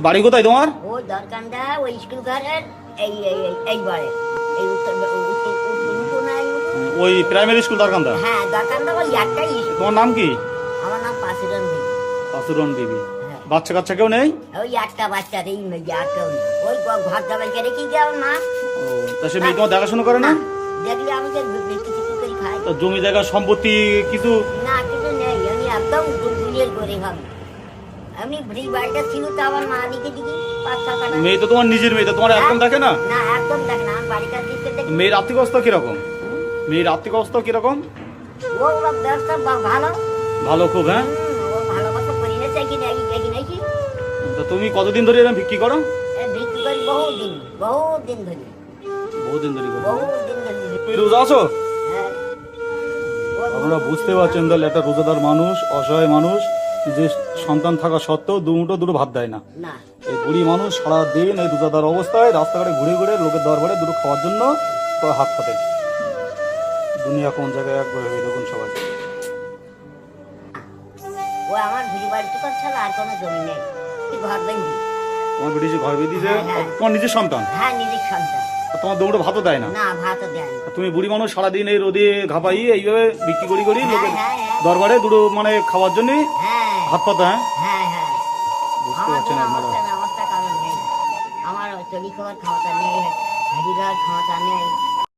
বাড়ি কোথায় তোমার? ওই দরকানটা ওই স্কুল ঘরের এইবারে এই উত্তর নাই। ওই প্রাইমারি স্কুল দরকানদা? হ্যাঁ দরকানটা ওই একটাই স্কুল। তোমার নাম কি? আমার নাম পাসুরন বিবি। পাসুরন বিবি। হ্যাঁ। বাচ্চা কাচ্চা কেউ নেই? ওই একটা বাচ্চা এই একটাও নেই। ওই ঘর জামাইকে রেখে গিয়ে আমার মা। ও তা সে মেয়ে তোমার দেখাশোনা করে না? দেখলে আমাকে কিছু করে খাই। তো জমি জায়গা সম্পত্তি কিছু? না কিছু নেই, আমি একদম গুলিয়ে করে ভাবি। আমি এই বাড়িটা ছিল তো আমার মা দিকে দিকে 5-6 কাটা। মেয়ে তো তোমার নিজের মেয়ে, তো তোমার একদম দেখে না? না একদম দেখে না, আমার বাড়িটা দিকে দেখে। মেয়ের আর্থিক অবস্থা কিরকম? মেয়ের আর্থিক অবস্থা কিরকম? ও ব্যবসা ভালো। ভালো খুব, হ্যাঁ। ও ভালোবাসা করি না চাই কি নাকি। তো তুমি কতদিন ধরে এরকম ভিক্ষি করো? বিক্রি করি বহুদিন ধরে। বহুদিন ধরে করো। বহুদিন ধরে। তুমি রোজা আছো? হ্যাঁ। আপনারা বুঝতে পারছেন তাহলে একটা রোজাদার মানুষ, অসহায় মানুষ, যে সন্তান থাকা সত্ত্বেও দুটো ভাত দেয় না। না এই বুড়ি মানুষ সারাদিন এই রোজাদার অবস্থায় রাস্তাঘাটে ঘুরে ঘুরে লোকের দরবারে দুটো খাওয়ার জন্য হাত পাতে। দুনিয়া কোন জায়গায় একবার হয়ে দেখুন সবাই। ও আমার ভিড়ি বাড়ি তো ছাড়া আর কোনো জমি নেই, ঘর বান্ধি। তোমার বেরিয়েছে ঘর বেরিয়েছে, হ্যাঁ, হ্যাঁ। তোমার নিজের সন্তান? হ্যাঁ নিজের সন্তান। আর তোমার দুটো ভাতও দেয় না? না ভাতও দেয় না। তুমি বুড়ি মানুষ সারাদিন এই রোদে ঘাপাই এইভাবে বিক্রি করি লোকের হ্যাঁ, হ্যাঁ। দরবারে দুটো খাওয়ার জন্য হ্যাঁ হাত পাতা, হ্যাঁ। হ্যাঁ হ্যাঁ বুঝতে আমার পারছেন কোনো আপনারা? অবস্থা কারণ নেই। আমার চলি খাওয়ার ক্ষমতা নেই, হাড়ি খাওয়ার ক্ষমতা নেই।